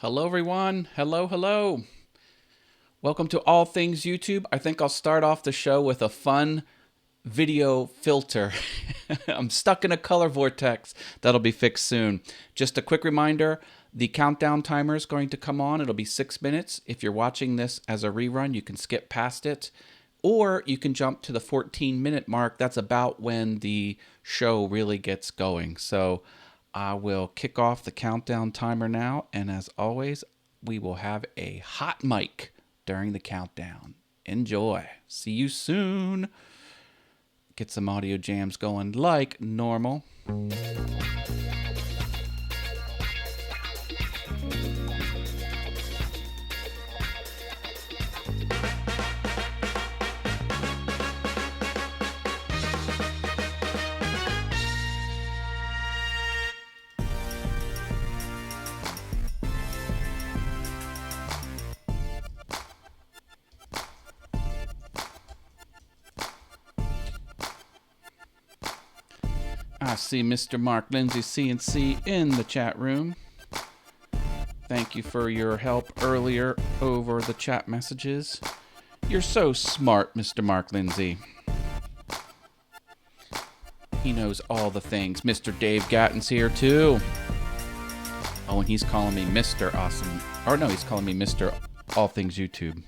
Hello, everyone. Hello, hello. Welcome to All Things YouTube. I think I'll start off the show with a fun video filter. I'm stuck in a color vortex. That'll be fixed soon. Just a quick reminder, the countdown timer is going to come on. It'll be 6 minutes. If you're watching this as a rerun, you can skip past it. Or you can jump to the 14-minute mark. That's about when the show really gets going. So I will kick off the countdown timer now. And as always, we will have a hot mic during the countdown. Enjoy. See you soon. Get some audio jams going like normal. I see Mr. Mark Lindsay CNC in the chat room. Thank you for your help earlier over the chat messages. You're so smart, Mr. Mark Lindsay. He knows all the things. Mr. Dave Gatton's here too. Oh, and he's calling me Mr. Awesome. Or no, he's calling me Mr. All Things YouTube.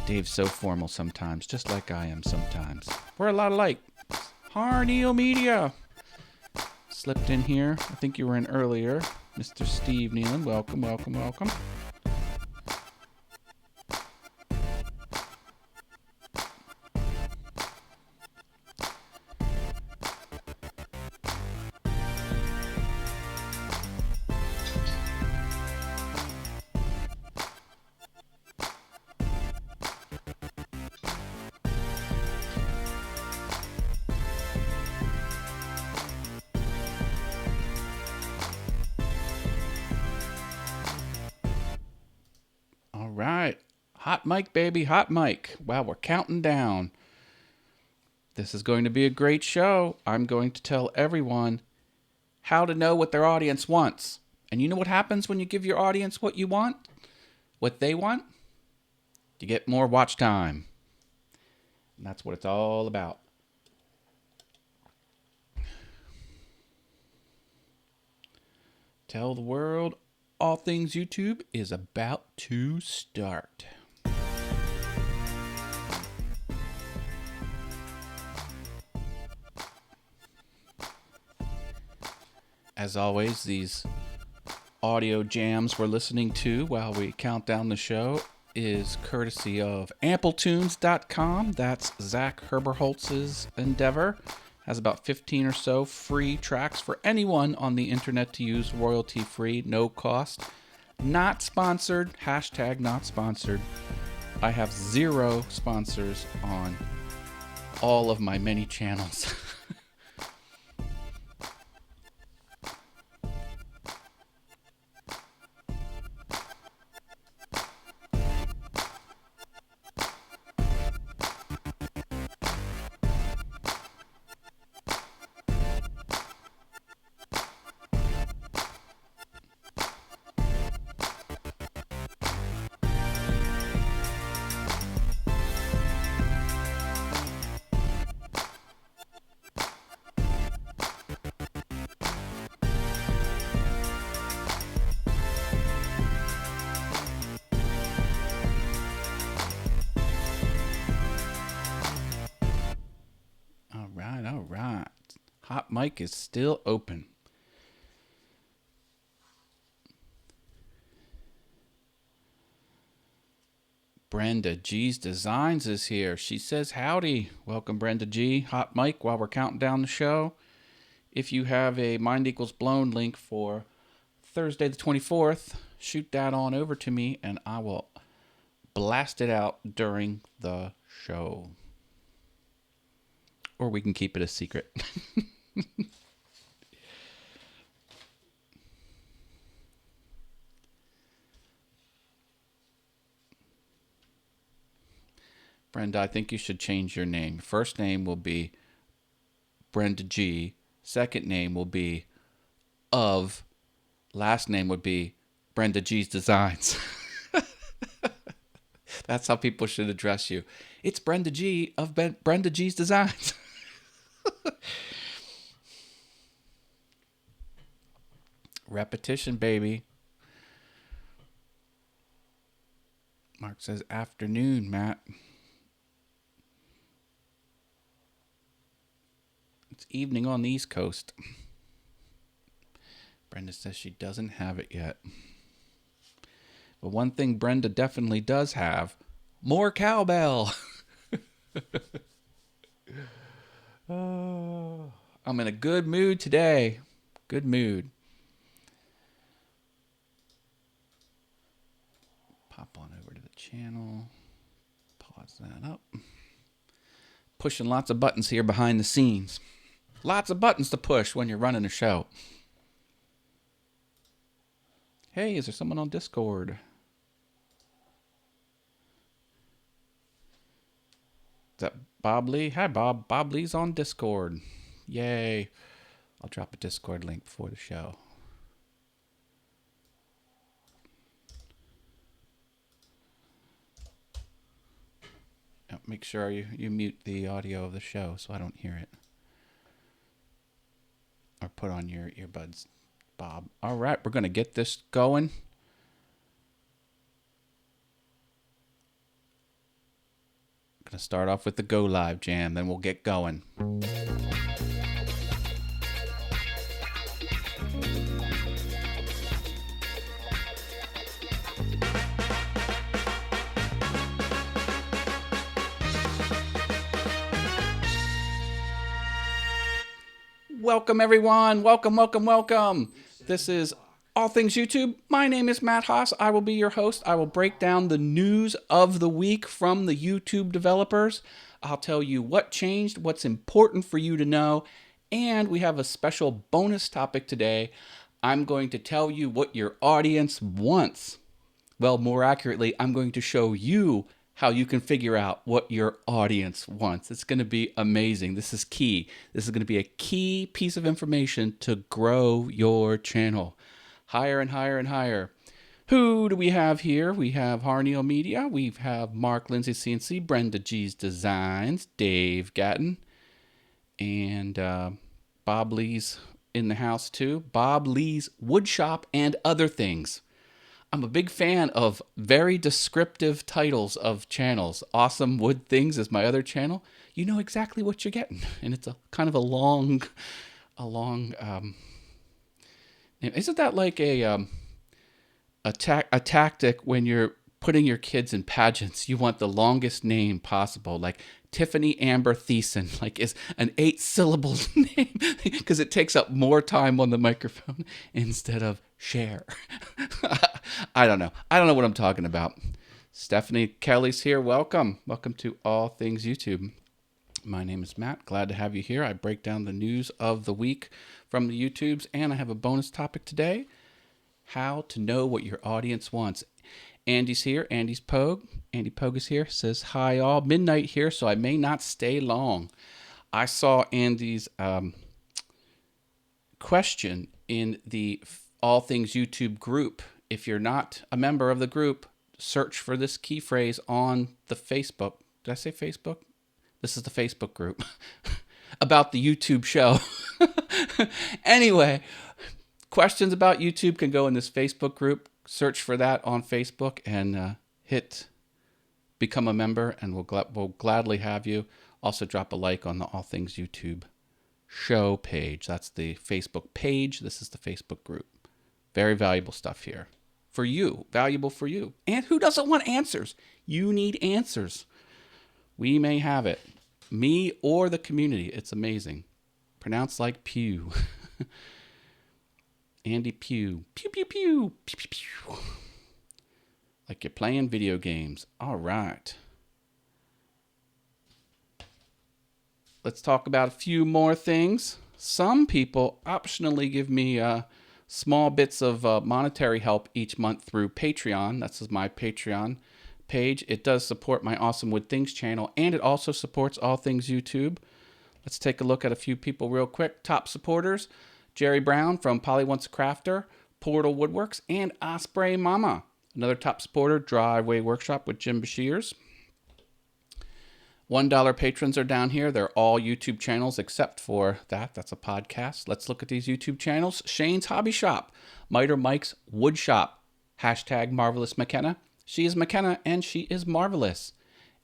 Dave's so formal sometimes, just like I am sometimes. We're a lot alike. Harneo Media slipped in here. I think you were in earlier. Mr. Steve Nealon, welcome, welcome, welcome. All right. Hot mic, baby. Hot mic. Wow, we're counting down. This is going to be a great show. I'm going to tell everyone how to know what their audience wants. And you know what happens when you give your audience what you want? What they want? You get more watch time. And that's what it's all about. Tell the world All Things YouTube is about to start. As always, these audio jams we're listening to while we count down the show is courtesy of Amplitunes.com. That's Zach Herberholtz's endeavor. Has about 15 or so free tracks for anyone on the internet to use, royalty-free, no cost. Not sponsored, hashtag not sponsored. I have 0 sponsors on all of my many channels. All right. Hot mic is still open. Brenda G's Designs is here. She says howdy. Welcome, Brenda G. Hot mic while we're counting down the show. If you have a Mind Equals Blown link for Thursday the 24th, shoot that on over to me and I will blast it out during the show. Or we can keep it a secret. Brenda, I think you should change your name. First name will be Brenda G. Second name will be of. Last name would be Brenda G's Designs. That's how people should address you. It's Brenda G of Brenda G's Designs. Repetition, baby. Mark says afternoon, Matt. It's evening on the East Coast. Brenda says she doesn't have it yet. But one thing Brenda definitely does have, more cowbell. Oh, I'm in a good mood today. Good mood. Pop on over to the channel. Pause that up. Pushing lots of buttons here behind the scenes. Lots of buttons to push when you're running a show. Hey, is there someone on Discord? Is that Bob Lee? Hi, Bob. Bob Lee's on Discord. Yay. I'll drop a Discord link before the show. Make sure you mute the audio of the show so I don't hear it. Or put on your earbuds, Bob. All right, we're going to get this going. I'm going to start off with the Go Live jam, then we'll get going. Welcome, everyone. Welcome. This is All Things YouTube. My name is Matt Haas. I will be your host. I will break down the news of the week from the YouTube developers. I'll tell you what changed, what's important for you to know, and we have a special bonus topic today. I'm going to tell you what your audience wants. Well, more accurately, I'm going to show you how you can figure out what your audience wants. It's going to be amazing. This is key. This is going to be a key piece of information to grow your channel. Higher and higher and higher. Who do we have here? We have Harneo Media. We have Mark Lindsay CNC, Brenda G's Designs, Dave Gatton, and Bob Lee's in the house too. Bob Lee's Woodshop and Other Things. I'm a big fan of very descriptive titles of channels. Awesome Wood Things is my other channel. You know exactly what you're getting. And it's a kind of a long, isn't that like a tactic when you're putting your kids in pageants? You want the longest name possible, like Tiffany Amber Thiessen, like is an 8-syllable name because it takes up more time on the microphone instead of Cher. I don't know what I'm talking about. Stephanie Kelly's here. Welcome to All Things YouTube. My name is Matt. Glad to have you here. I break down the news of the week from the YouTubes, and I have a bonus topic today: how to know what your audience wants. Andy's here. Andy's Pogue. Andy Pogue is here. Says hi all. Midnight here, so I may not stay long. I saw Andy's question in the All Things YouTube group. If you're not a member of the group, search for this key phrase on the Facebook. Did I say Facebook? This is the Facebook group about the YouTube show. Anyway, questions about YouTube can go in this Facebook group. Search for that on Facebook and hit become a member, and we'll gladly have you. Also, drop a like on the All Things YouTube show page. That's the Facebook page. This is the Facebook group. Very valuable stuff here for you, valuable for you. And who doesn't want answers? You need answers. We may have it, me or the community. It's amazing. Pronounced like pew. Andy Pew. Pew, pew, pew. Pew, pew, pew. Like you're playing video games. All right. Let's talk about a few more things. Some people optionally give me small bits of monetary help each month through Patreon. That's my Patreon page. It does support my Awesome Wood Things channel, and it also supports All Things YouTube. Let's take a look at a few people real quick. Top supporters: Jerry Brown from Polly Wants a Crafter, Portal Woodworks, and Osprey Mama, another top supporter, Driveway Workshop with Jim Bashirs. $1 patrons are down here. They're all YouTube channels except for that. That's a podcast. Let's look at these YouTube channels. Shane's Hobby Shop, Miter Mike's Wood Shop, hashtag Marvelous McKenna. She is McKenna and she is marvelous.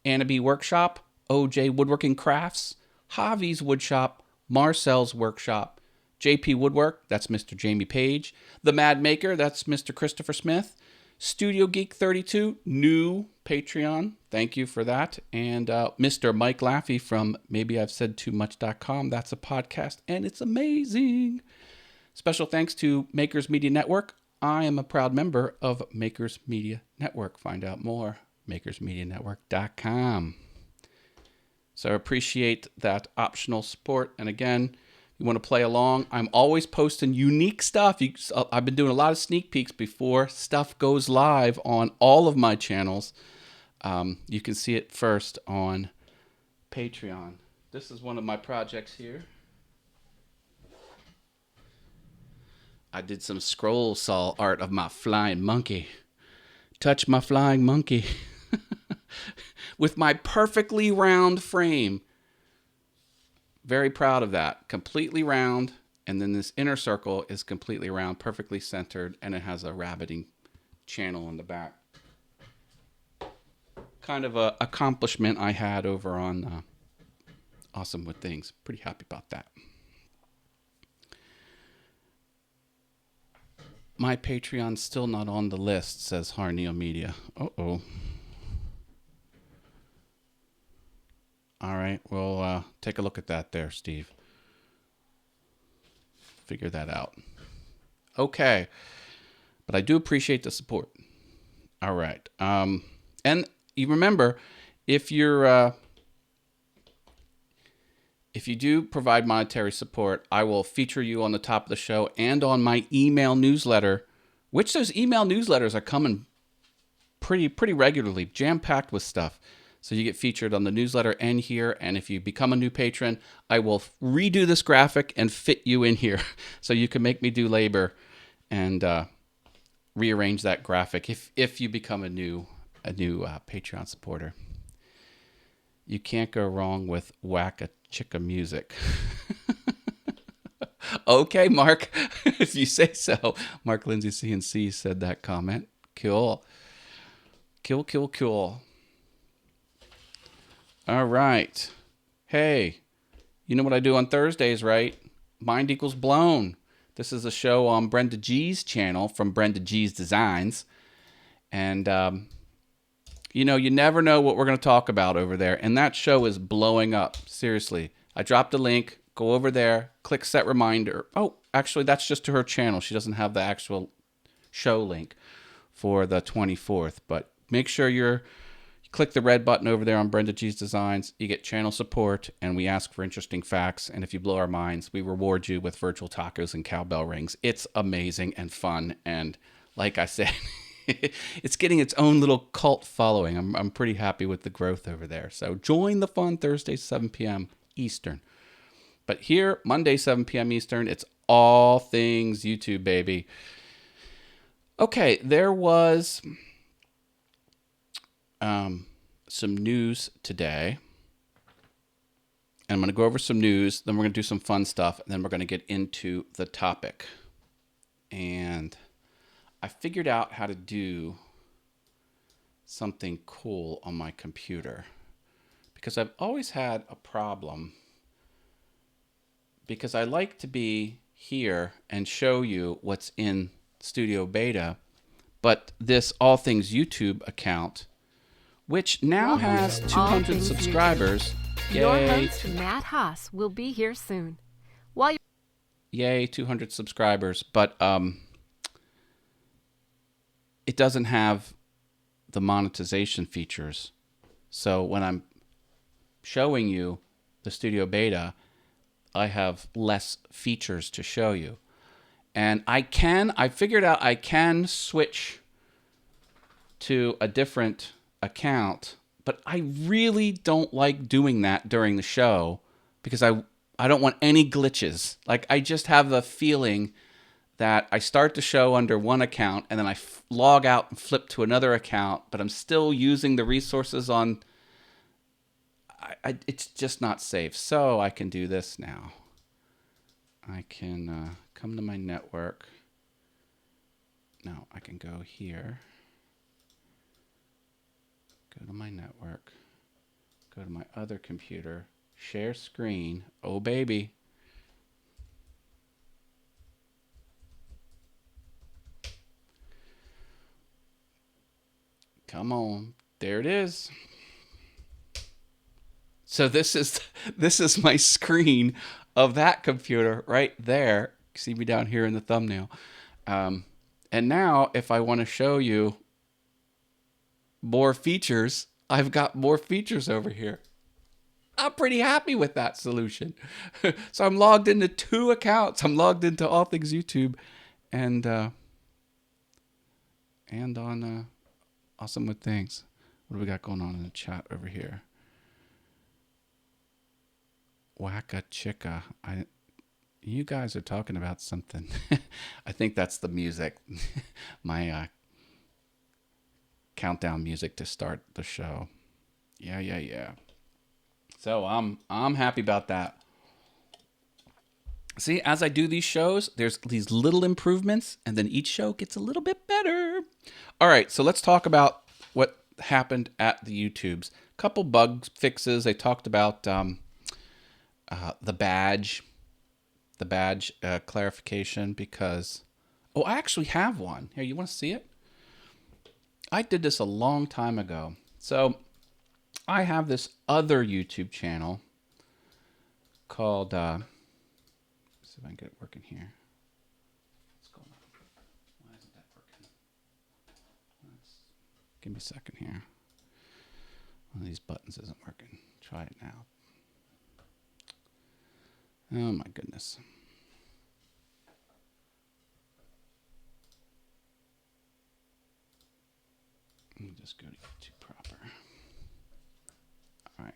Anna B Workshop, OJ Woodworking Crafts, Javi's Woodshop, Marcel's Workshop, JP Woodwork, that's Mr. Jamie Page, The Mad Maker, that's Mr. Christopher Smith, Studio Geek 32, new Patreon, thank you for that, and Mr. Mike Laffey from maybeI'vesaidtoomuch.com, that's a podcast, and it's amazing. Special thanks to Makers Media Network. I am a proud member of Makers Media Network. Find out more, makersmedianetwork.com. So I appreciate that optional support. And again, you want to play along, I'm always posting unique stuff. I've been doing a lot of sneak peeks before stuff goes live on all of my channels. You can see it first on Patreon. This is one of my projects here. I did some scroll saw art of my flying monkey. Touch my flying monkey. With my perfectly round frame. Very proud of that. Completely round. And then this inner circle is completely round, perfectly centered, and it has a rabbiting channel in the back. Kind of a accomplishment I had over on Awesome Wood Things. Pretty happy about that. My Patreon's still not on the list, says Harneo Media. Uh-oh. All right, we'll take a look at that there, Steve. Figure that out. Okay. But I do appreciate the support. All right. And you remember, if you do provide monetary support, I will feature you on the top of the show and on my email newsletter, which those email newsletters are coming pretty regularly, jam-packed with stuff. So you get featured on the newsletter and here. And if you become a new patron, I will redo this graphic and fit you in here. So you can make me do labor and rearrange that graphic if you become a new Patreon supporter. You can't go wrong with whack-a-chicka music. Okay, Mark, if you say so. Mark Lindsay CNC said that comment. Cool. Cool. All right. Hey, you know what I do on Thursdays, right? Mind Equals Blown. This is a show on Brenda G's channel from Brenda G's Designs. And, you never know what we're going to talk about over there. And that show is blowing up. Seriously. I dropped a link. Go over there. Click set reminder. Oh, actually, that's just to her channel. She doesn't have the actual show link for the 24th. But make sure you click the red button over there on Brenda G's Designs. You get channel support, and we ask for interesting facts. And if you blow our minds, we reward you with virtual tacos and cowbell rings. It's amazing and fun. And like I said, it's getting its own little cult following. I'm pretty happy with the growth over there. So join the fun Thursday, 7 p.m. Eastern. But here, Monday, 7 p.m. Eastern, it's all things YouTube, baby. Okay, there was some news today. And I'm going to go over some news, then we're going to do some fun stuff, and then we're going to get into the topic. And I figured out how to do something cool on my computer, because I've always had a problem, because I like to be here and show you what's in Studio Beta, but this All Things YouTube account, which now has 200 subscribers. Your Yay. host, Matt Haas, will be here soon. Yay, 200 subscribers, but it doesn't have the monetization features. So when I'm showing you the Studio Beta, I have less features to show you. And I figured out I can switch to a different account, but I really don't like doing that during the show because I don't want any glitches. Like, I just have the feeling that I start the show under one account and then I log out and flip to another account, but I'm still using the resources on. It's just not safe. So I can do this now. I can come to my network. No, I can go here. Go to my network. Go to my other computer. Share screen. Oh, baby. Come on. There it is. So this is my screen of that computer right there. See me down here in the thumbnail. And now if I want to show you more features, I've got more features over here. I'm pretty happy with that solution. So I'm logged into 2 accounts. I'm logged into All Things YouTube and on Awesome with Things. What do we got going on in the chat over here? Wacka chicka. You guys are talking about something. I think that's the music. My countdown music to start the show. Yeah. So I'm happy about that. See, as I do these shows, there's these little improvements, and then each show gets a little bit better. All right, so let's talk about what happened at the YouTubes. A couple bug fixes. They talked about the badge clarification because, oh, I actually have one. Here, you want to see it? I did this a long time ago. So I have this other YouTube channel called, let's see if I can get it working here. What's going on? Why isn't that working? Give me a second here. One of these buttons isn't working. Try it now. Oh my goodness. Let me just go to YouTube proper. All right.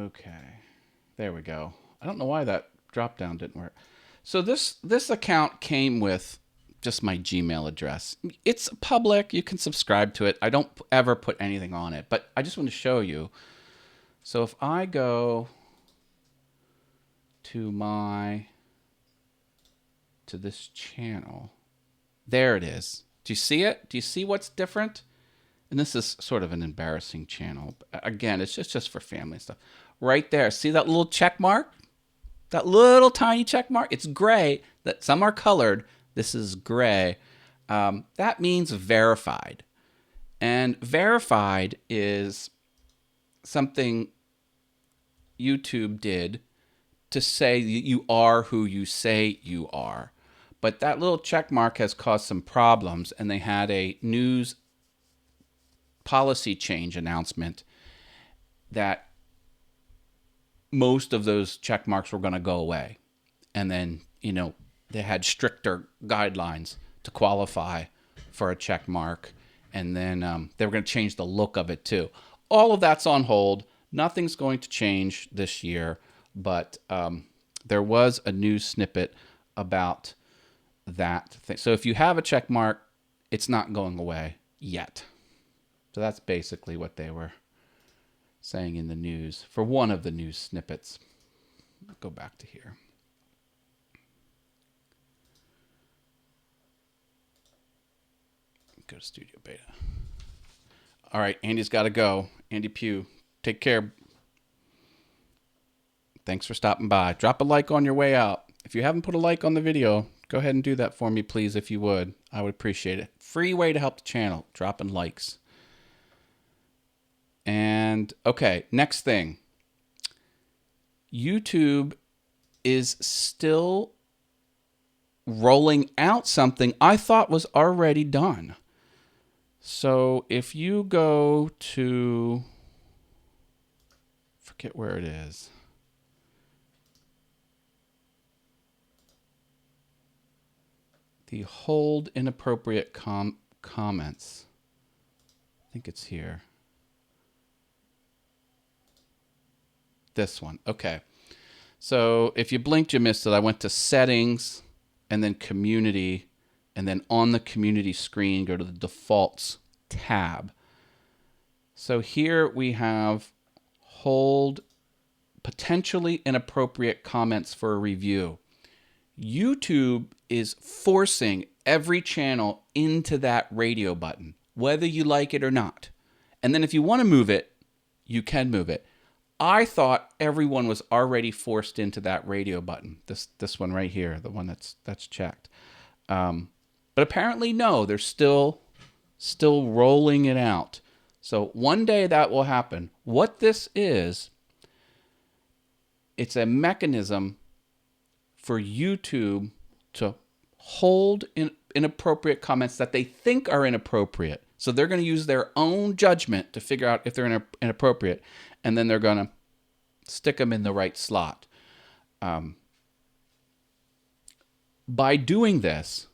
Okay. There we go. I don't know why that drop down didn't work. So this account came with just my Gmail address. It's public. You can subscribe to it. I don't ever put anything on it, but I just want to show you. So if I go to this channel, there it is. Do you see it? Do you see what's different? And this is sort of an embarrassing channel. Again, it's just for family stuff. Right there. See that little check mark? That little tiny check mark? It's gray. That some are colored. This is gray. That means verified. And verified is something YouTube did to say you are who you say you are. But that little check mark has caused some problems, and they had a news policy change announcement that most of those check marks were going to go away. And then, they had stricter guidelines to qualify for a check mark. And then they were going to change the look of it too. All of that's on hold. Nothing's going to change this year, but there was a news snippet about that thing. So if you have a check mark, it's not going away yet. So that's basically what they were saying in the news for one of the news snippets. Go back to here. Go to Studio Beta. All right, Andy's got to go. Andy Pugh, take care. Thanks for stopping by. Drop a like on your way out. If you haven't put a like on the video, go ahead and do that for me, please, if you would. I would appreciate it. Free way to help the channel, dropping likes. And, okay, next thing. YouTube is still rolling out something I thought was already done. So if you go to, forget where it is. The hold inappropriate comments. I think it's here. This one. Okay. So if you blinked, you missed it. I went to settings and then community, and then on the community screen, go to the defaults tab. So here we have hold potentially inappropriate comments for a review. YouTube is forcing every channel into that radio button, whether you like it or not. And then if you want to move it, you can move it. I thought everyone was already forced into that radio button. This one right here, the one that's checked. But apparently no, they're still rolling it out. So one day that will happen. What this is, it's a mechanism for YouTube to hold inappropriate comments that they think are inappropriate. So they're going to use their own judgment to figure out if they're inappropriate, and then they're going to stick them in the right slot. By doing this,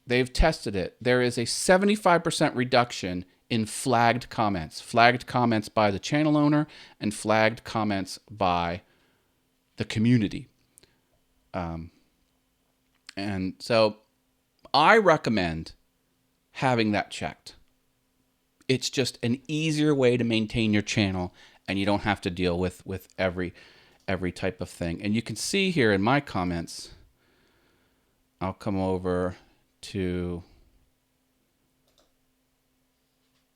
they've tested it. There is a 75% reduction in flagged comments by the channel owner and flagged comments by the community. And so I recommend having that checked. It's just an easier way to maintain your channel, and you don't have to deal with every type of thing. And you can see here in my comments, I'll come over to,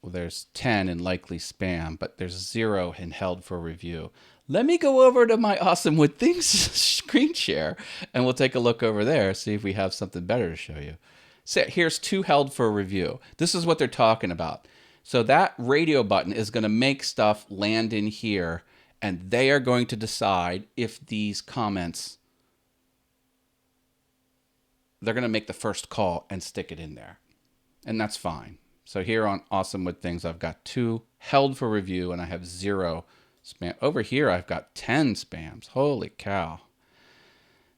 well, there's 10 in likely spam, but there's 0 in held for review. Let me go over to my Awesome Wood Things screen share, and we'll take a look over there, see if we have something better to show you. So here's 2 held for review. This is what they're talking about. So that radio button is going to make stuff land in here, and they are going to decide if these comments, they're going to make the first call and stick it in there. And that's fine. So here on Awesome Wood Things, I've got 2 held for review, and I have 0 spam. Over here, I've got 10 spams. Holy cow.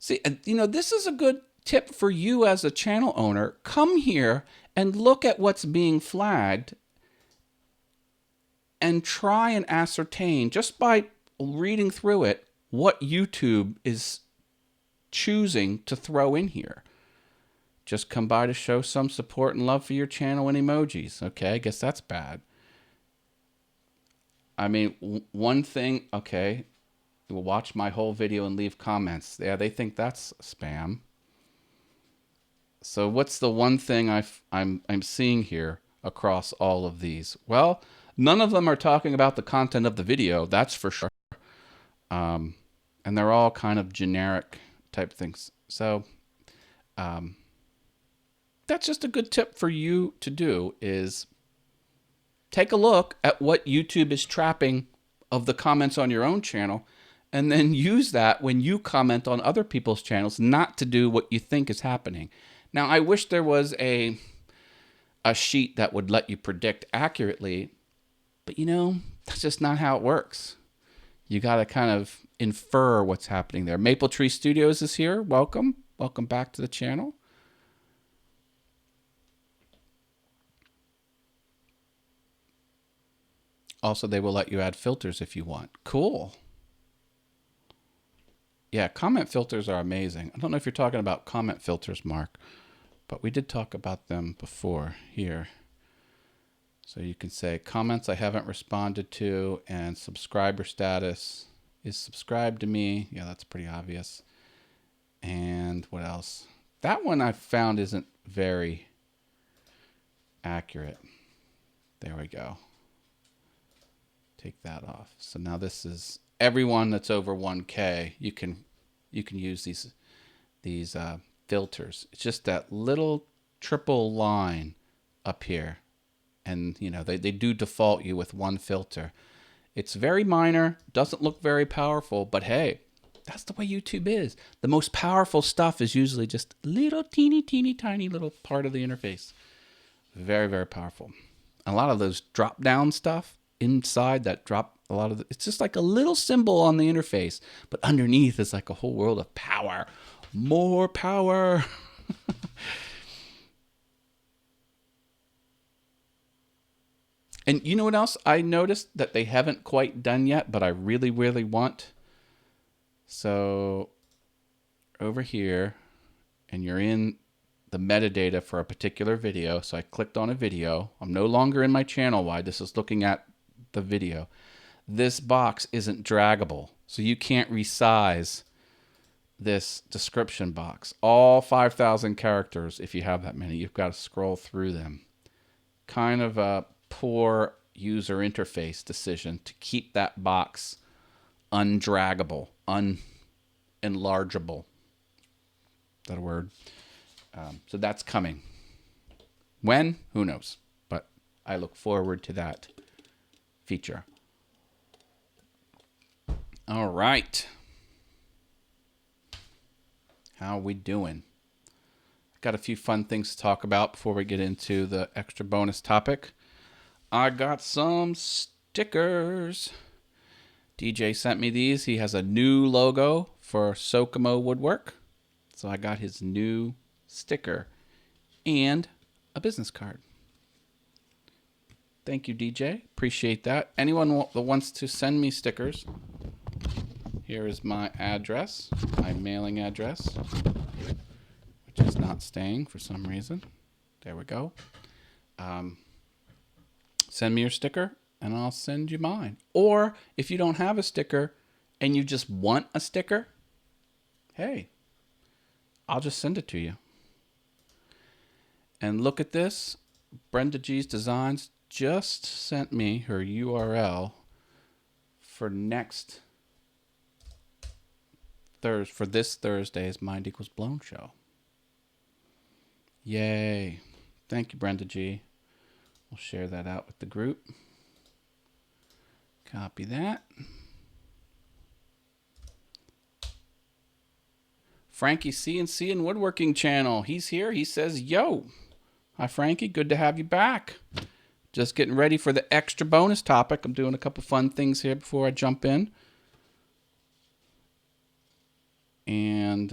See, you know, this is a good tip for you as a channel owner. Come here and look at what's being flagged and try and ascertain, just by reading through it, what YouTube is choosing to throw in here. Just come by to show some support and love for your channel and emojis. Okay, I guess that's bad. I mean, one thing, okay, will watch my whole video and leave comments. Yeah, they think that's spam. So what's the one thing I'm seeing here across all of these? Well, none of them are talking about the content of the video, that's for sure. And they're all kind of generic type things. So that's just a good tip for you to do, is take a look at what YouTube is trapping of the comments on your own channel, and then use that when you comment on other people's channels, not to do what you think is happening. Now, I wish there was a sheet that would let you predict accurately, but you know, that's just not how it works. You got to kind of infer what's happening there. Maple Tree Studios is here. Welcome. Welcome back to the channel. Also, they will let you add filters if you want. Cool. Yeah, comment filters are amazing. I don't know if you're talking about comment filters, Mark, but we did talk about them before here. So you can say comments I haven't responded to, and subscriber status is subscribed to me. Yeah, that's pretty obvious. And what else? That one I found isn't very accurate. There we go. Take that off. So now this is everyone that's over 1K. You can use these filters. It's just that little triple line up here, and you know they do default you with one filter. It's very minor, doesn't look very powerful, but hey, that's the way YouTube is. The most powerful stuff is usually just little teeny tiny little part of the interface. Very, very powerful. A lot of those drop down stuff inside that drop, a lot of it's just like a little symbol on the interface, but underneath is like a whole world of power. More power. And you know what else I noticed that they haven't quite done yet, but I really, really want? So over here, and you're in the metadata for a particular video. So I clicked on a video. I'm no longer in my channel wide. This is looking at the video. This box isn't draggable, so you can't resize this description box. All 5,000 characters, if you have that many, you've got to scroll through them. Kind of a poor user interface decision to keep that box undraggable, unenlargeable. Is that a word? So that's coming. When? Who knows? But I look forward to that feature. All right. How we doing? Got a few fun things to talk about before we get into the extra bonus topic. I got some stickers. DJ sent me these. He has a new logo for Sokomo Woodwork. So I got his new sticker and a business card. Thank you, DJ. Appreciate that. Anyone that wants to send me stickers, here is my address, my mailing address, which is not staying for some reason. There we go. Send me your sticker and I'll send you mine. Or if you don't have a sticker and you just want a sticker, hey, I'll just send it to you. And look at this. Brenda G's Designs just sent me her URL for for this Thursday's Mind Equals Blown show. Yay. Thank you, Brenda G. We'll share that out with the group. Copy that. Frankie CNC and Woodworking Channel. He's here. He says, yo. Hi, Frankie. Good to have you back. Just getting ready for the extra bonus topic. I'm doing a couple fun things here before I jump in. And,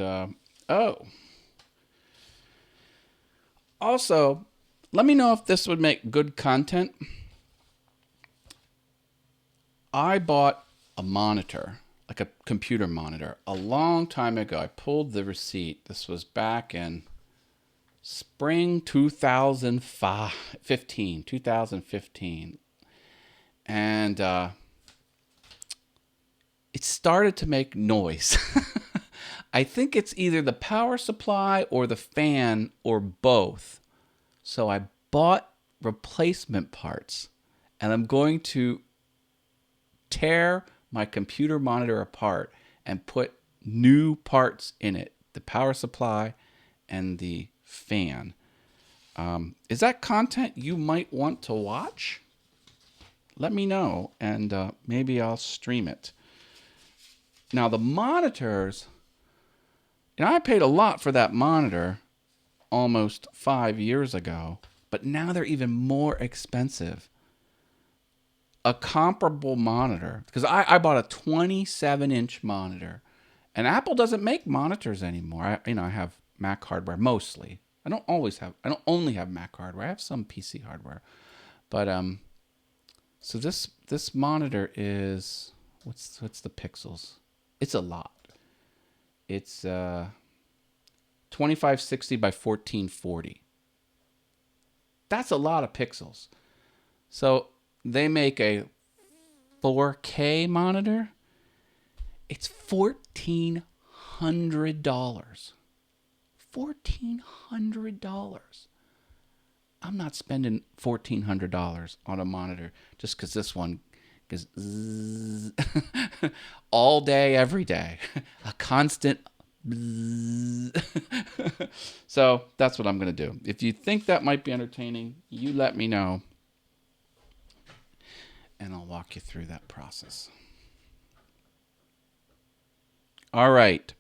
also, let me know if this would make good content. I bought a monitor, like a computer monitor, a long time ago. I pulled the receipt. This was back in spring 2015. And it started to make noise. I think it's either the power supply or the fan or both. So I bought replacement parts, and I'm going to tear my computer monitor apart and put new parts in it, the power supply and the fan. Is that content you might want to watch? Let me know, and maybe I'll stream it. Now, the monitors, and I paid a lot for that monitor almost 5 years ago, but now they're even more expensive. A comparable monitor, because I bought a 27-inch monitor, and Apple doesn't make monitors anymore. I have Mac hardware mostly. I don't only have Mac hardware. I have some PC hardware, but so this monitor is what's the pixels? It's a lot. It's 2560 by 1440. That's a lot of pixels. So they make a 4K monitor. It's $1,400. $1,400. I'm not spending $1,400 on a monitor just because this one goes all day, every day. A constant. So that's what I'm going to do. If you think that might be entertaining, you let me know, and I'll walk you through that process. All right.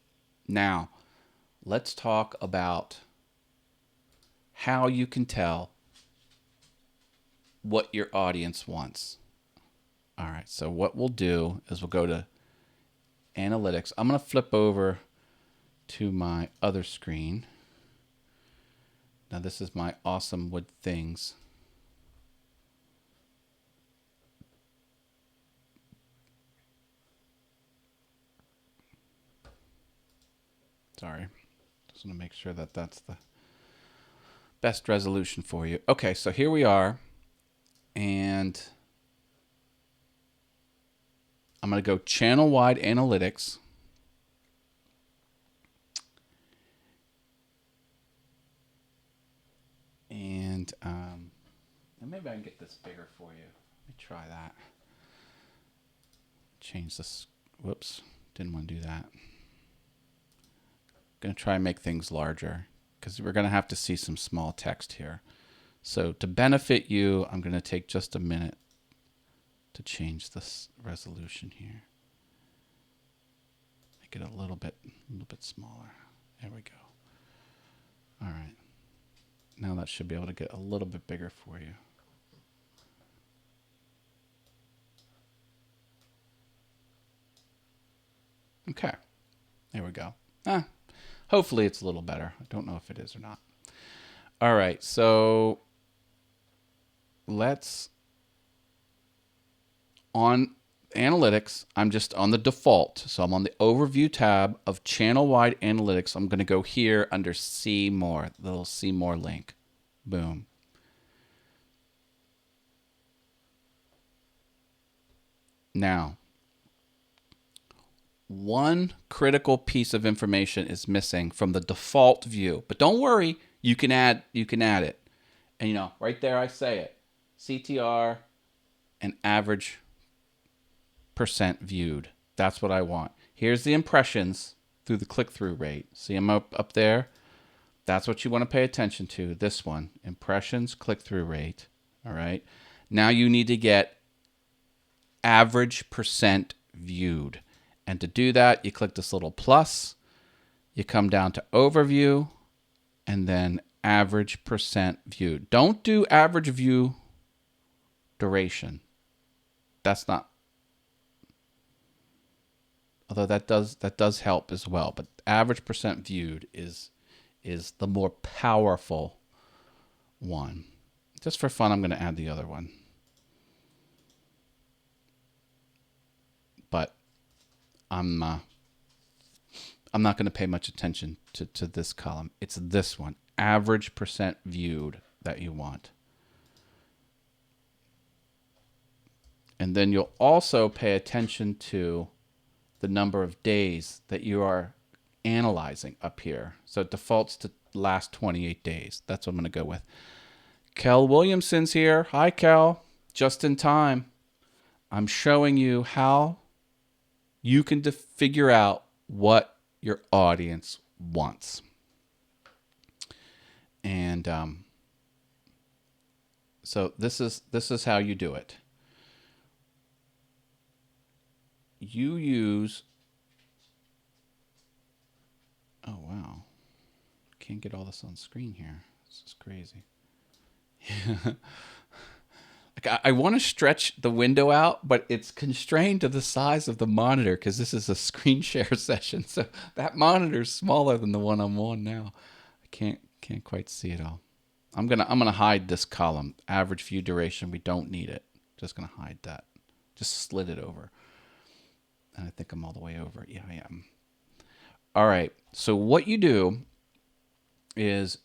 Now, let's talk about how you can tell what your audience wants. All right. So what we'll do is we'll go to analytics. I'm going to flip over to my other screen. Now, this is my awesome wood things. Sorry. Just want to make sure that that's the best resolution for you. Okay, so here we are. And I'm going to go channel-wide analytics. And maybe I can get this bigger for you. Let me try that. Change this. Whoops. Didn't want to do that. Going to try and make things larger because we're going to have to see some small text here. So to benefit you, I'm going to take just a minute to change this resolution here. Make it a little bit smaller. There we go. All right. Now that should be able to get a little bit bigger for you. Okay. There we go. Hopefully it's a little better. I don't know if it is or not. All right. So let's, on analytics, I'm just on the default. So I'm on the overview tab of channel-wide analytics. I'm going to go here under see more, the little see more link. Boom. Now, one critical piece of information is missing from the default view, but don't worry, you can add it. And right there I say it. CTR and average percent viewed. That's what I want. Here's the impressions through the click-through rate. See them up there? That's what you want to pay attention to. This one, impressions, click-through rate. All right. Now you need to get average percent viewed. And to do that, you click this little plus, you come down to overview, and then average percent viewed. Don't do average view duration. That's not, although that does help as well, but average percent viewed is the more powerful one. Just for fun, I'm going to add the other one. But I'm not going to pay much attention to this column. It's this one, average percent viewed, that you want. And then you'll also pay attention to the number of days that you are analyzing up here. So it defaults to last 28 days. That's what I'm going to go with. Kel Williamson's here. Hi, Kel. Just in time. I'm showing you how you can figure out what your audience wants. And so this is how you do it. You use, oh wow, can't get all this on screen here. This is crazy. Like I want to stretch the window out, but it's constrained to the size of the monitor because this is a screen share session. So that monitor is smaller than the one I'm on now. I can't quite see it all. I'm gonna hide this column, average view duration. We don't need it. Just gonna hide that. Just slid it over. And I think I'm all the way over. Yeah, I am. All right. So what you do is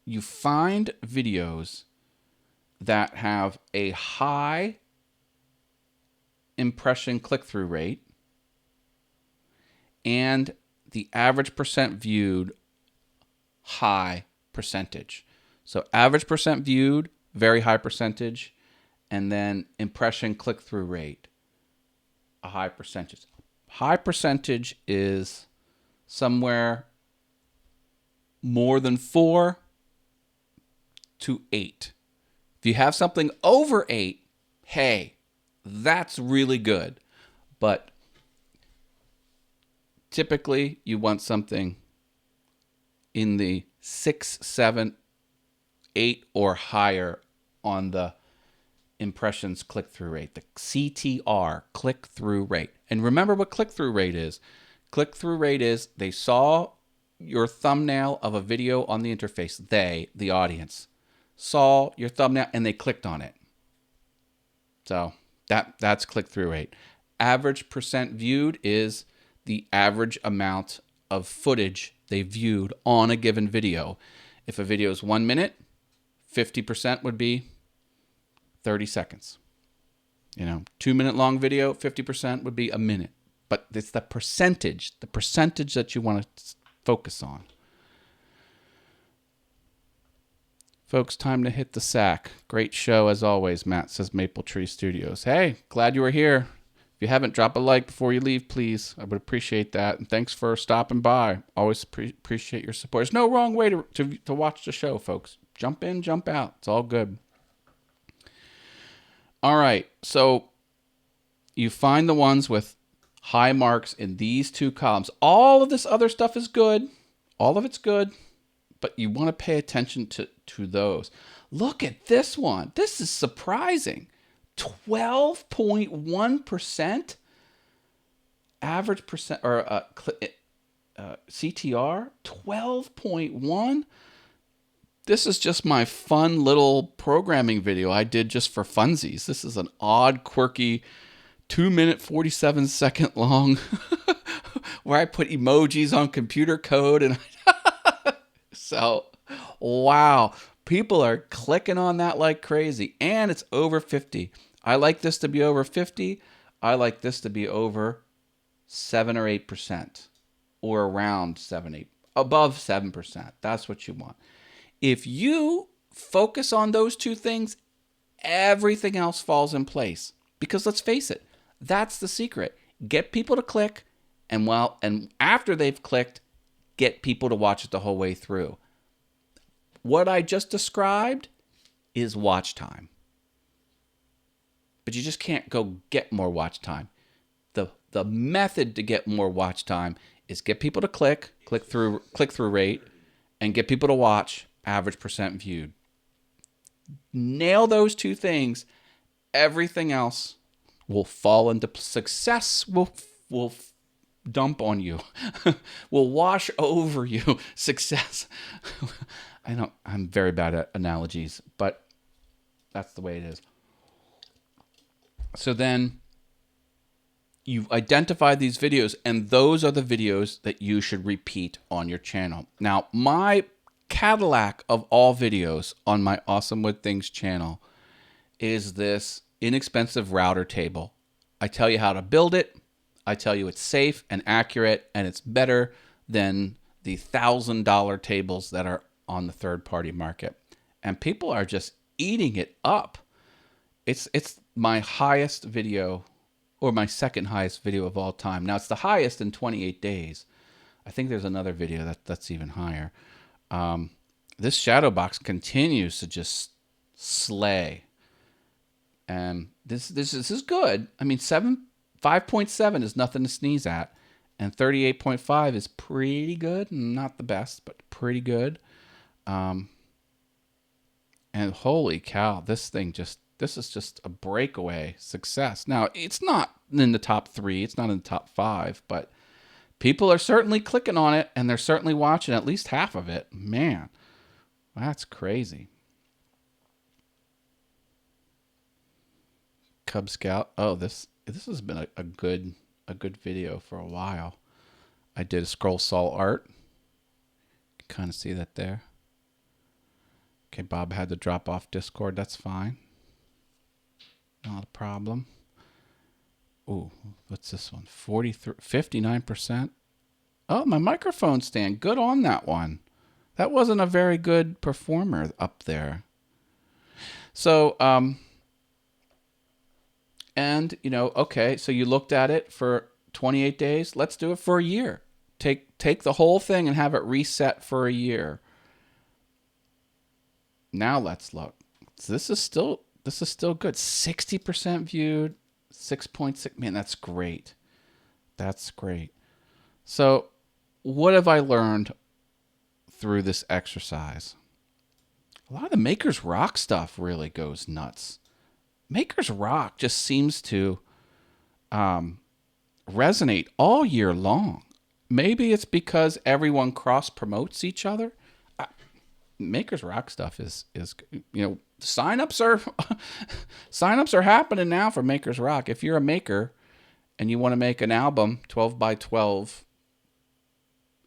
you find videos that have a high impression click-through rate and the average percent viewed high percentage. So average percent viewed, very high percentage, and then impression click-through rate, a high percentage. High percentage is somewhere more than 4 to 8. If you have something over 8, hey, that's really good. But typically you want something in the 6, 7, 8 or higher on the impressions click-through rate, the CTR, click-through rate. And remember what click-through rate is. Click-through rate is they saw your thumbnail of a video on the interface. They, the audience, saw your thumbnail and they clicked on it. So that's click-through rate. Average percent viewed is the average amount of footage they viewed on a given video. If a video is 1 minute, 50% would be 30 seconds. 2-minute long video, 50% would be a minute. But it's the percentage that you want to focus on. Folks, time to hit the sack. Great show as always, Matt says Maple Tree Studios. Hey, glad you were here. If you haven't, drop a like before you leave, please. I would appreciate that. And thanks for stopping by. Always appreciate your support. There's no wrong way to watch the show, folks. Jump in, jump out. It's all good. All right, so you find the ones with high marks in these 2 columns. All of this other stuff is good. All of it's good. But you want to pay attention to those. Look at this one. This is surprising. 12.1% average percent or CTR. 12.1. This is just my fun little programming video I did just for funsies. This is an odd, quirky 2-minute, 47-second long where I put emojis on computer code and so, wow, people are clicking on that like crazy, and it's over 50. I like this to be over 50. I like this to be over 7 or 8%, or around 7, 8, above 7%. That's what you want. If you focus on those 2 things, everything else falls in place. Because let's face it, that's the secret. Get people to click, and after they've clicked, get people to watch it the whole way through. What I just described is watch time. But you just can't go get more watch time. The method to get more watch time is get people to click through rate, and get people to watch, average percent viewed. Nail those 2 things, everything else will fall into success. Will dump on you, will wash over you. Success. I'm very bad at analogies, but that's the way it is. So then you've identified these videos, and those are the videos that you should repeat on your channel. Now, my Cadillac of all videos on my Awesome Wood Things channel is this inexpensive router table. I tell you how to build it. I tell you it's safe and accurate, and it's better than the $1,000 tables that are on the third-party market. And people are just eating it up. It's my highest video, or my second highest video of all time. Now, it's the highest in 28 days. I think there's another video that's even higher. This shadow box continues to just slay. And this is good. I mean, 5.7 is nothing to sneeze at, and 38.5 is pretty good. Not the best, but pretty good. And holy cow, this is just a breakaway success. Now, it's not in the top 3, it's not in the top 5, but people are certainly clicking on it, and they're certainly watching at least half of it. Man, that's crazy. Cub Scout. Oh, this has been a good video for a while. I did a scroll saw art. You can kind of see that there. Okay, Bob had to drop off Discord. That's fine. Not a problem. Ooh, what's this one? 59%. Oh, my microphone stand. Good on that one. That wasn't a very good performer up there. So, and, okay, so you looked at it for 28 days. Let's do it for a year. Take the whole thing and have it reset for a year. Now let's look. This is still good. 60% viewed, 6.6. Man, that's great. That's great. So what have I learned through this exercise? A lot of the Maker's Rock stuff really goes nuts. Maker's Rock just seems to resonate all year long. Maybe it's because everyone cross promotes each other. Maker's Rock stuff is signups are happening now for Maker's Rock. If you're a maker and you want to make an album 12 by 12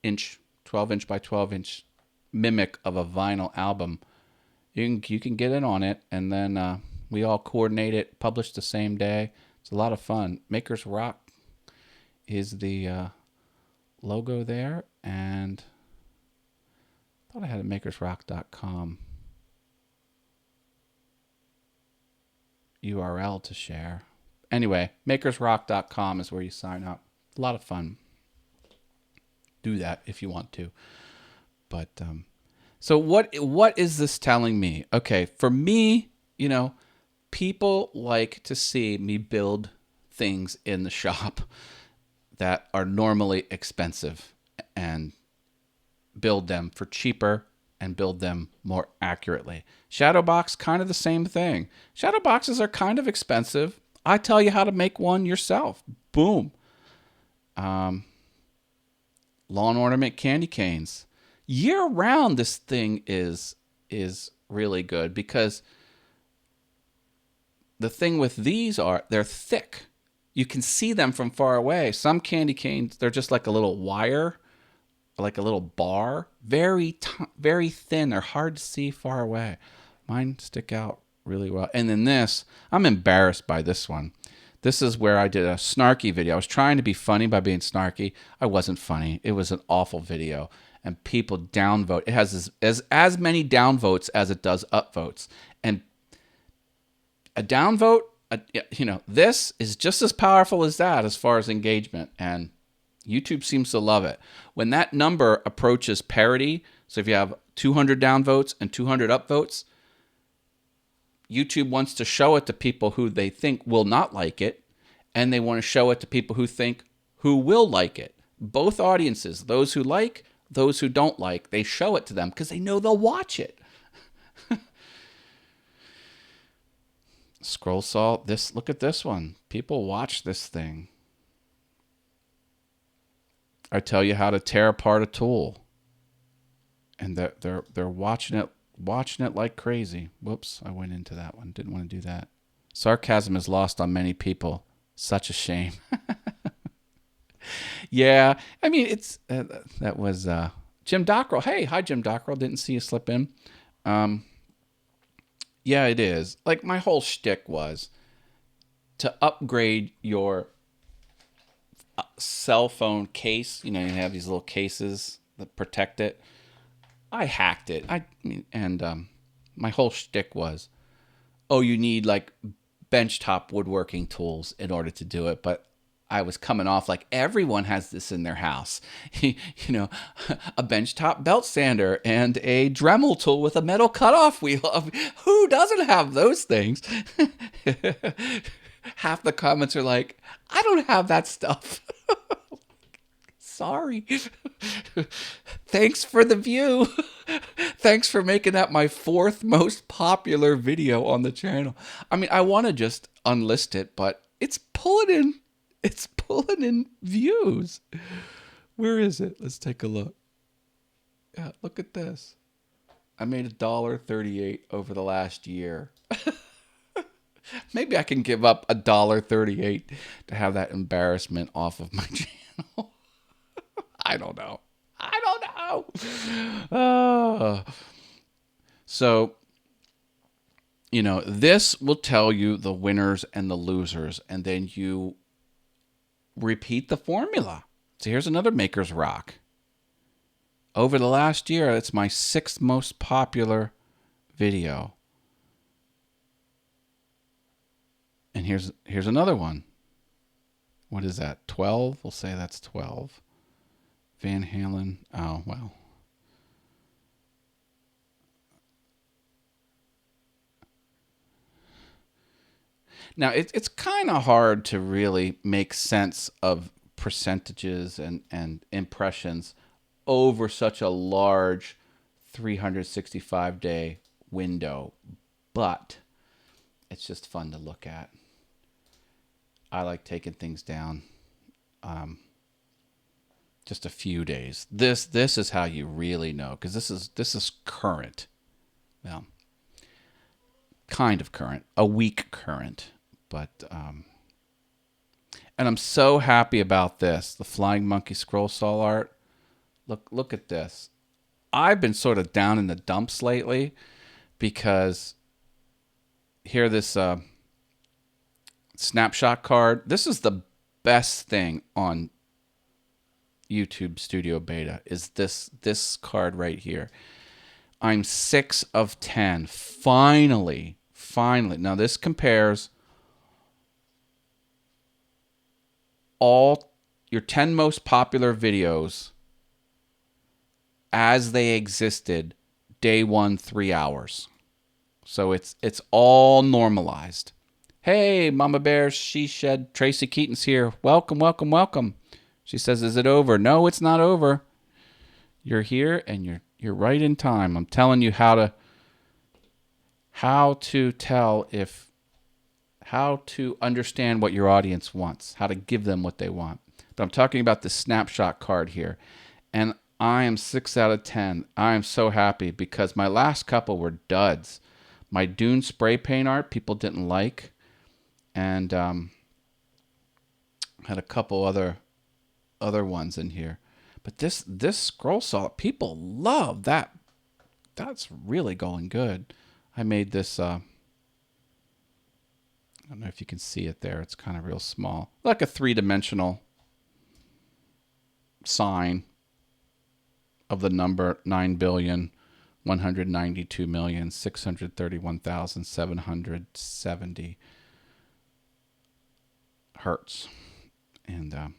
inch, 12 inch by 12 inch mimic of a vinyl album. You can get in on it, and then we all coordinate it, publish the same day. It's a lot of fun. Makers Rock is the logo there, and I thought I had a makersrock.com URL to share. Anyway, makersrock.com is where you sign up. A lot of fun. Do that if you want to. But so what is this telling me? Okay, for me, people like to see me build things in the shop that are normally expensive and build them for cheaper and build them more accurately. Shadowbox, kind of the same thing. Shadowboxes are kind of expensive. I tell you how to make one yourself. Boom. Lawn ornament candy canes. Year round, this thing is really good, because the thing with these they're thick. You can see them from far away. Some candy canes, they're just like a little wire, like a little bar, very thin. They're hard to see far away. Mine stick out really well. And then this, I'm embarrassed by this one. This is where I did a snarky video. I was trying to be funny by being snarky. I wasn't funny. It was an awful video, and people downvote. It has as many downvotes as it does upvotes. And a downvote, this is just as powerful as that as far as engagement. And YouTube seems to love it. When that number approaches parity, so if you have 200 downvotes and 200 upvotes, YouTube wants to show it to people who they think will not like it, and they want to show it to people who will like it. Both audiences, those who like, those who don't like, they show it to them because they know they'll watch it. Scroll saw, look at this one. People watch this thing. I tell you how to tear apart a tool, and they're watching it like crazy. Whoops, I went into that one. Didn't want to do that. Sarcasm is lost on many people. Such a shame. Yeah, I mean, it's that was Jim Dockrell. Hey, hi Jim Dockrell. Didn't see you slip in. Yeah, it is. Like, my whole shtick was to upgrade your cell phone case. You have these little cases that protect it. I hacked it. My whole shtick was, you need like benchtop woodworking tools in order to do it. But I was coming off like everyone has this in their house. A benchtop belt sander and a Dremel tool with a metal cutoff wheel. Who doesn't have those things? Half the comments are like, I don't have that stuff. Sorry. Thanks for the view. Thanks for making that my 4th most popular video on the channel. I mean, I want to just unlist it, but it's pulling in views. Where is it? Let's take a look. Yeah, look at this. I made $1.38 over the last year. Maybe I can give up $1.38 to have that embarrassment off of my channel. I don't know. So, this will tell you the winners and the losers, and then you repeat the formula. So here's another Maker's Rock. Over the last year, it's my 6th most popular video. And here's another one. What is that? 12? We'll say that's 12. Van Halen. Oh, well. Now, it's kind of hard to really make sense of percentages and impressions over such a large 365-day window, but it's just fun to look at. I like taking things down just a few days. This is how you really know, because this is current. Well, kind of current, a week current, but and I'm so happy about this. The Flying Monkey scroll saw art. Look at this. I've been sort of down in the dumps lately because here this snapshot card. This is the best thing on YouTube Studio Beta is this card right here. I'm 6 of 10. Finally. Now this compares all your 10 most popular videos as they existed day 1 3 hours. So it's all normalized. Hey, Mama Bear, She Shed, Tracy Keaton's here. Welcome. She says, "Is it over?" No, it's not over. You're here and you're right in time. I'm telling you how to understand what your audience wants, how to give them what they want. But I'm talking about the snapshot card here. And I am 6 out of 10. I am so happy because my last couple were duds. My Dune spray paint art people didn't like. And had a couple other ones in here. But this scroll saw, people love that. That's really going good. I made this, I don't know if you can see it there. It's kind of real small. Like a 3-dimensional sign of the number 9,192,631,770 hertz. And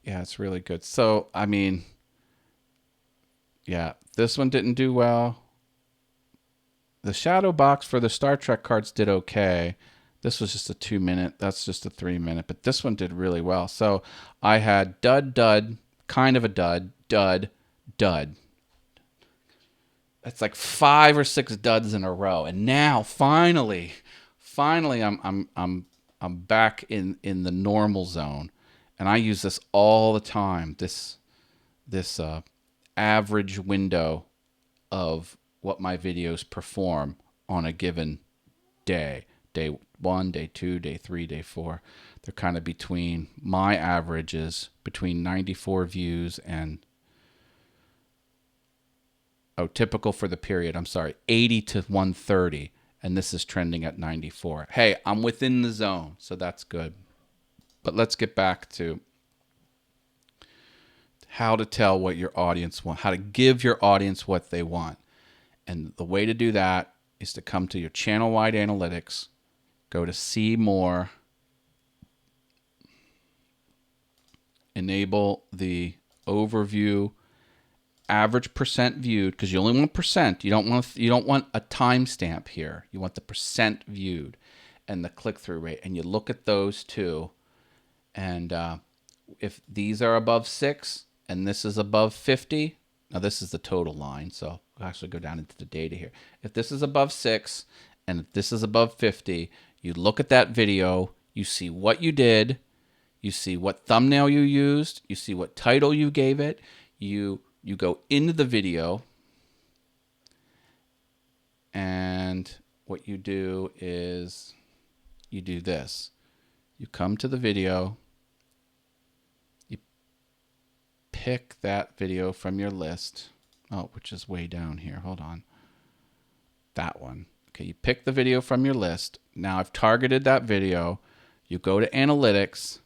yeah, it's really good. So, I mean, yeah, this one didn't do well. The shadow box for the Star Trek cards did okay. This was just a 2-minute. That's just a 3-minute. But this one did really well. So I had dud, kind of a dud. That's like 5 or 6 duds in a row. And now, finally, I'm back in the normal zone. And I use this all the time. This average window of what my videos perform on a given day. Day 1, day 2, day 3, day 4. They're kind of between, my average is between 94 views and, typical for the period, 80 to 130. And this is trending at 94. Hey, I'm within the zone, so that's good. But let's get back to how to tell what your audience wants, how to give your audience what they want. And the way to do that is to come to your channel-wide analytics, go to see more, enable the overview, average percent viewed, because you only want percent. You don't want a timestamp here. You want the percent viewed and the click-through rate. And you look at those two. And if these are above 6 and this is above 50, now this is the total line, so I'll actually go down into the data here. If this is above 6 and if this is above 50, you look at that video, you see what you did, you see what thumbnail you used, you see what title you gave it, you go into the video, and what you do is you do this. You come to the video, you pick that video from your list, which is way down here. Hold on. That one. Okay, you pick the video from your list. Now I've targeted that video. You go to analytics,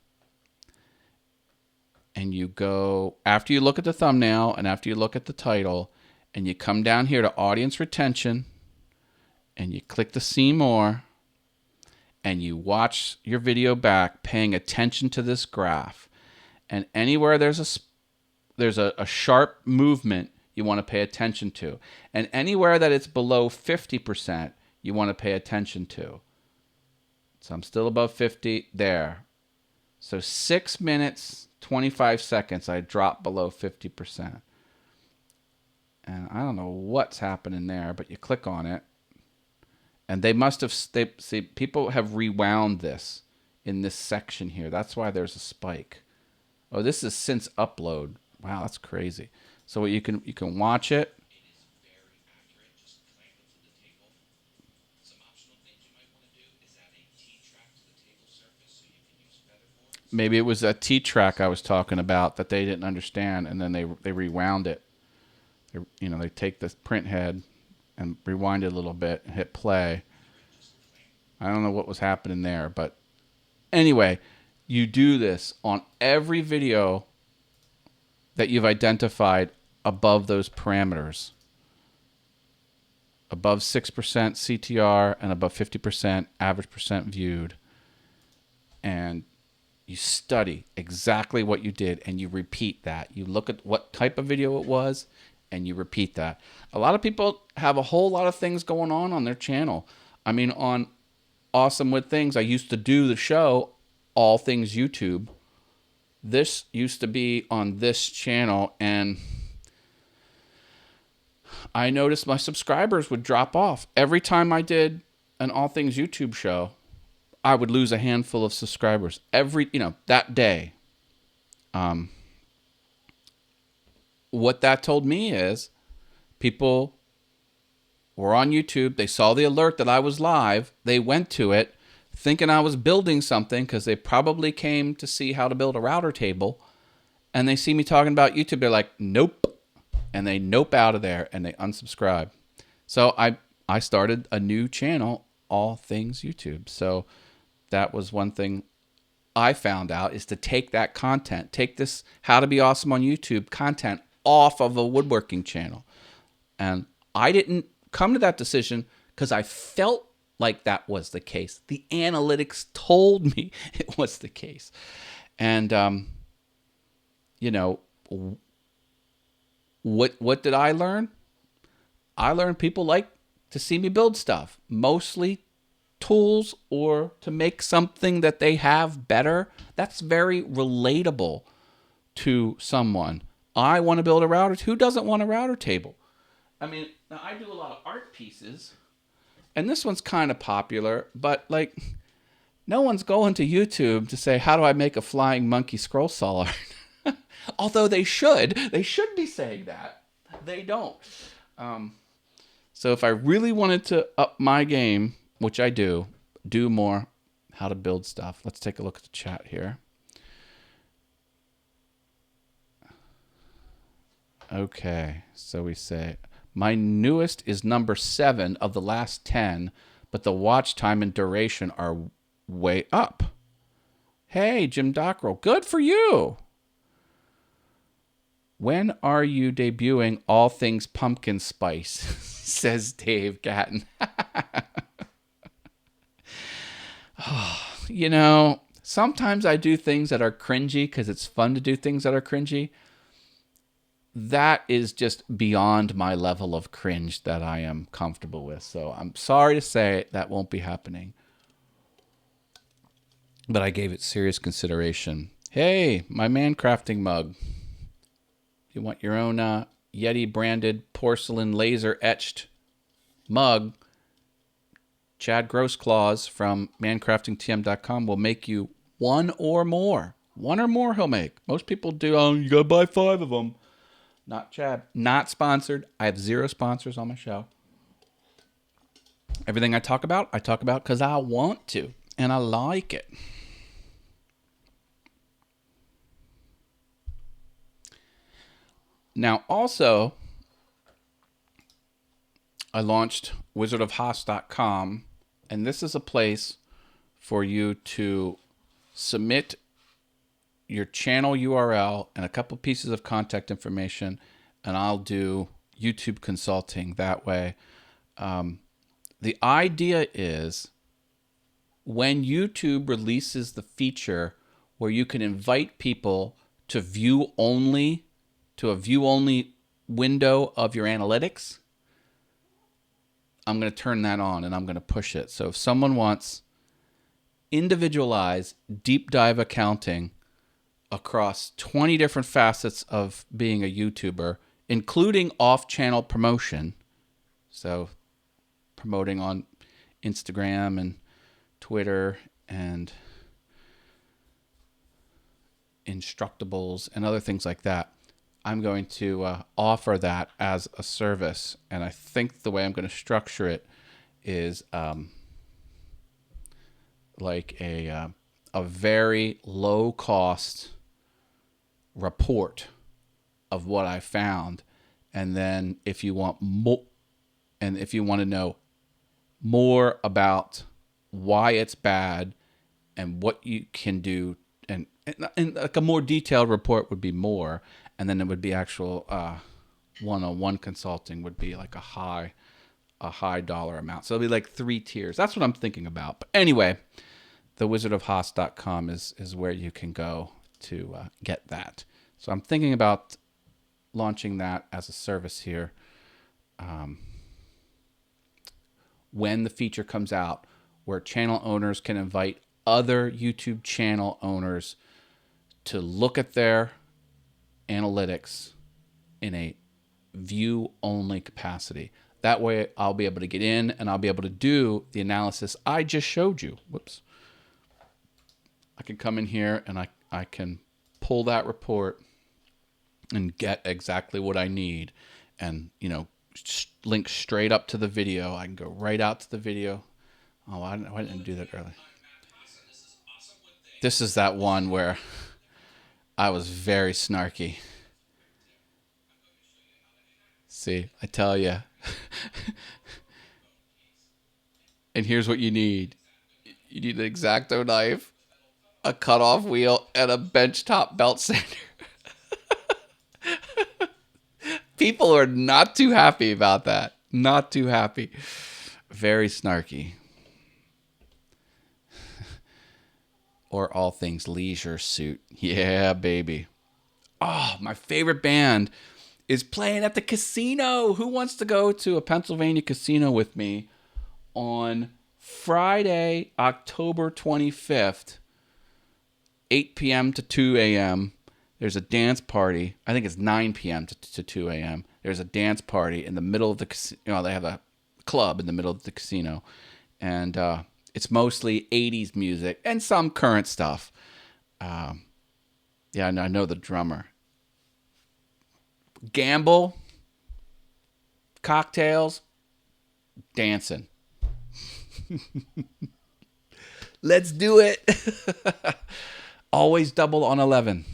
and you go, after you look at the thumbnail and after you look at the title, and you come down here to audience retention, and you click the see more, and you watch your video back paying attention to this graph. And anywhere there's a sharp movement, you want to pay attention to. And anywhere that it's below 50%, you want to pay attention to. So I'm still above 50 there. So 6 minutes, 25 seconds, I dropped below 50%. And I don't know what's happening there, but you click on it. And they must have, see, people have rewound this in this section here. That's why there's a spike. Oh, this is since upload. Wow, that's crazy. So you can watch it. Maybe it was a T track I was talking about that they didn't understand, and then they rewound it. They take the print head and rewind it a little bit and hit play. I don't know what was happening there, but anyway, you do this on every video that you've identified above those parameters. Above 6% CTR and above 50% average percent viewed. And you study exactly what you did and you repeat that. You look at what type of video it was and you repeat that. A lot of people have a whole lot of things going on their channel. I mean, on Awesome With Things, I used to do the show All Things YouTube. This used to be on this channel, and I noticed my subscribers would drop off. Every time I did an All Things YouTube show, I would lose a handful of subscribers that day. What that told me is people were on YouTube. They saw the alert that I was live. They went to it thinking I was building something because they probably came to see how to build a router table. And they see me talking about YouTube. They're like, nope. And they nope out of there and they unsubscribe. So I started a new channel, All Things YouTube. So that was one thing I found out, is to take that content, take this How to Be Awesome on YouTube content off of a woodworking channel. And I didn't come to that decision because I felt like that was the case. The analytics told me it was the case. And, what did I learn? I learned people like to see me build stuff, mostly tools or to make something that they have better. That's very relatable to someone. I want to build a router. Who doesn't want a router table? I mean, now I do a lot of art pieces, and this one's kind of popular, but no one's going to YouTube to say, how do I make a flying monkey scroll saw art? Although they should. They should be saying that. They don't. So if I really wanted to up my game, which I do more how to build stuff. Let's take a look at the chat here. Okay, so we say, my newest is number 7 of the last 10, but the watch time and duration are way up. Hey, Jim Dockrell, good for you. When are you debuting All Things Pumpkin Spice? Says Dave Gatton. Sometimes I do things that are cringy because it's fun to do things that are cringy. That is just beyond my level of cringe that I am comfortable with. So I'm sorry to say that won't be happening. But I gave it serious consideration. Hey, my man crafting mug. You want your own Yeti branded porcelain laser etched mug, Chad Grossclaws from mancraftingtm.com will make you one or more. One or more he'll make. Most people do, you gotta buy 5 of them. Not Chad. Not sponsored. I have 0 sponsors on my show. Everything I talk about because I want to. And I like it. Now, also, I launched wizardofhaas.com, and this is a place for you to submit your channel URL and a couple pieces of contact information, and I'll do YouTube consulting that way. The idea is when YouTube releases the feature where you can invite people to view only, to a view only window of your analytics, I'm going to turn that on and I'm going to push it. So if someone wants individualized deep dive accounting across 20 different facets of being a YouTuber, including off-channel promotion, so promoting on Instagram and Twitter and Instructables and other things like that, I'm going to offer that as a service. And I think the way I'm going to structure it is like a a very low cost report of what I found. And then if you want more, and if you want to know more about why it's bad and what you can do, and like a more detailed report would be more, and then it would be actual one-on-one consulting would be like a high dollar amount. So it'll be like 3 tiers. That's what I'm thinking about. But anyway, thewizardofhaas.com is where you can go to get that. So I'm thinking about launching that as a service here. When the feature comes out, where channel owners can invite other YouTube channel owners to look at their analytics in a view-only capacity. That way I'll be able to get in and I'll be able to do the analysis I just showed you. Whoops. I can come in here and I can pull that report and get exactly what I need, and, you know, link straight up to the video. I can go right out to the video. Oh, why didn't I do that early? This is that one where I was very snarky. See, I tell you. And here's what you need. You need an X-Acto knife, a cutoff wheel, and a benchtop belt sander. People are not too happy about that. Not too happy. Very snarky. Or all things Leisure Suit. Yeah, baby. Oh, my favorite band is playing at the casino. Who wants to go to a Pennsylvania casino with me on Friday, October 25th, 8 p.m. to 2 a.m.? There's a dance party. I think it's 9 p.m. to 2 a.m. There's a dance party in the middle of the casino. You know, they have a club in the middle of the casino. And it's mostly 80s music and some current stuff. Yeah, I know the drummer. Gamble, cocktails, dancing. Let's do it. Always double on 11.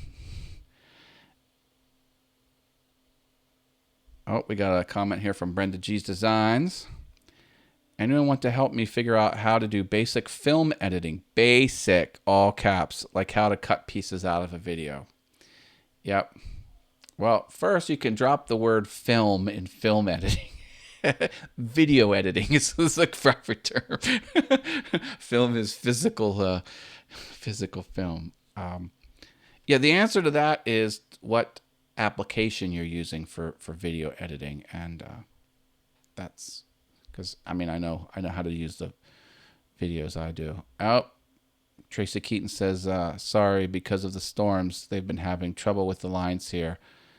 Oh, we got a comment here from Brenda G's Designs. Anyone want to help me figure out how to do basic film editing? Basic, all caps, like how to cut pieces out of a video. Yep. Well, first you can drop the word film in film editing. Video editing is the proper term. Film is physical film. Yeah, the answer to that is what application you're using for video editing, and that's because I know how to use the videos I do. Oh, Tracy Keaton says, sorry, because of the storms, they've been having trouble with the lines here.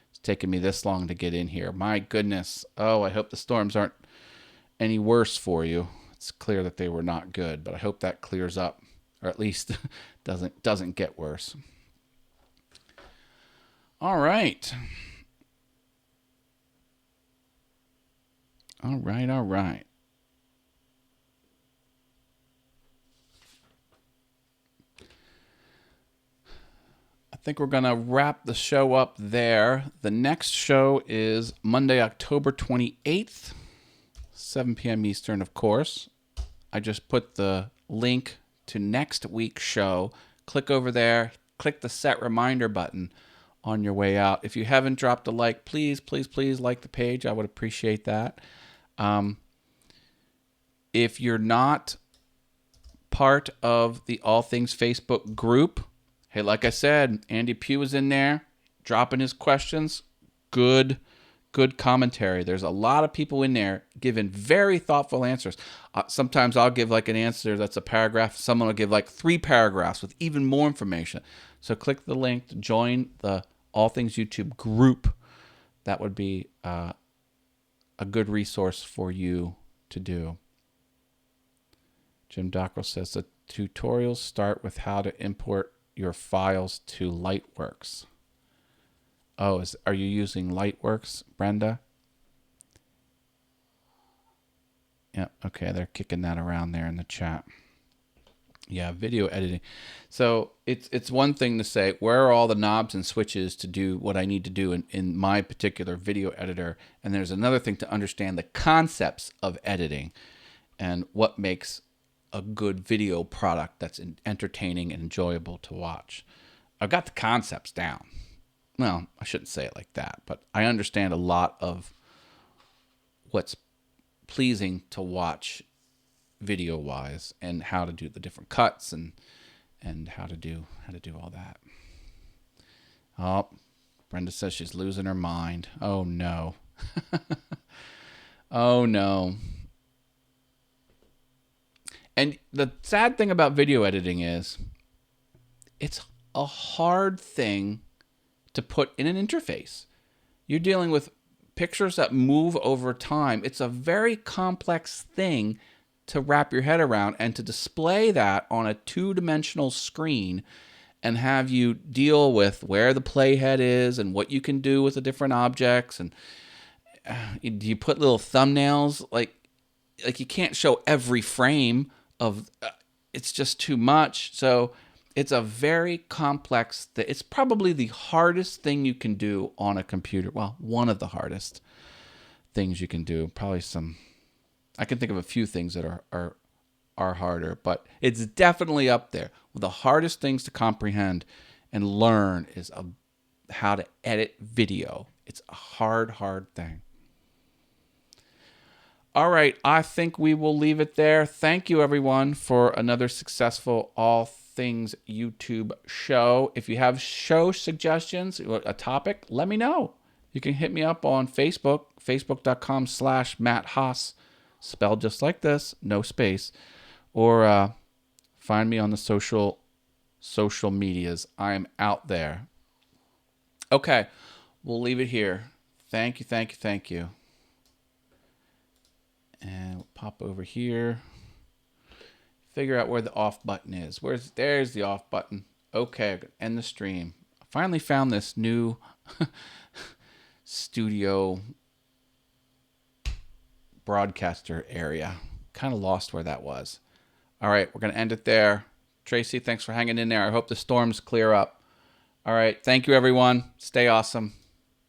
It's taken me this long to get in here. My goodness. Oh, I hope the storms aren't any worse for you. It's clear that they were not good, but I hope that clears up, or at least doesn't get worse. All right. All right. I think we're going to wrap the show up there. The next show is Monday, October 28th, 7 p.m. Eastern, of course. I just put the link to next week's show. Click over there. Click the set reminder button on your way out. If you haven't dropped a like, please like the page. I would appreciate that. If you're not part of the All Things Facebook group, hey, like I said, Andy Pugh is in there dropping his questions. Good commentary. There's a lot of people in there giving very thoughtful answers. Sometimes I'll give like an answer that's a paragraph. Someone will give like 3 paragraphs with even more information. So click the link to join the All Things YouTube group. That would be a good resource for you to do. Jim Dockrell says the tutorials start with how to import your files to Lightworks. Oh, are you using Lightworks, Brenda? Yeah, okay, they're kicking that around there in the chat. Yeah, video editing. So it's one thing to say where are all the knobs and switches to do what I need to do in my particular video editor, and there's another thing to understand the concepts of editing and what makes a good video product that's entertaining and enjoyable to watch. I've got the concepts down. Well, I shouldn't say it like that, but I understand a lot of what's pleasing to watch video wise and how to do the different cuts and how to do all that. Oh, Brenda says she's losing her mind. Oh no. Oh no. And the sad thing about video editing is it's a hard thing to put in an interface. You're dealing with pictures that move over time. It's a very complex thing to wrap your head around, and to display that on a two-dimensional screen and have you deal with where the playhead is and what you can do with the different objects. And do you put little thumbnails? Like you can't show every frame of it's just too much. So it's a very complex it's probably the hardest thing you can do on a computer. Well, one of the hardest things you can do. Probably I can think of a few things that are harder, but it's definitely up there. The hardest things to comprehend and learn is how to edit video. It's a hard thing. All right, I think we will leave it there. Thank you, everyone, for another successful All Things YouTube show. If you have show suggestions, a topic, let me know. You can hit me up on Facebook, facebook.com/Matt Haas, spelled just like this, no space, or find me on the social medias. I am out there. Okay, we'll leave it here. Thank you. And we'll pop over here. Figure out where the off button is. There's the off button. Okay, end the stream. I finally found this new studio broadcaster area. Kind of lost where that was. All right, we're going to end it there. Tracy, thanks for hanging in there. I hope the storms clear up. All right, thank you, everyone. Stay awesome.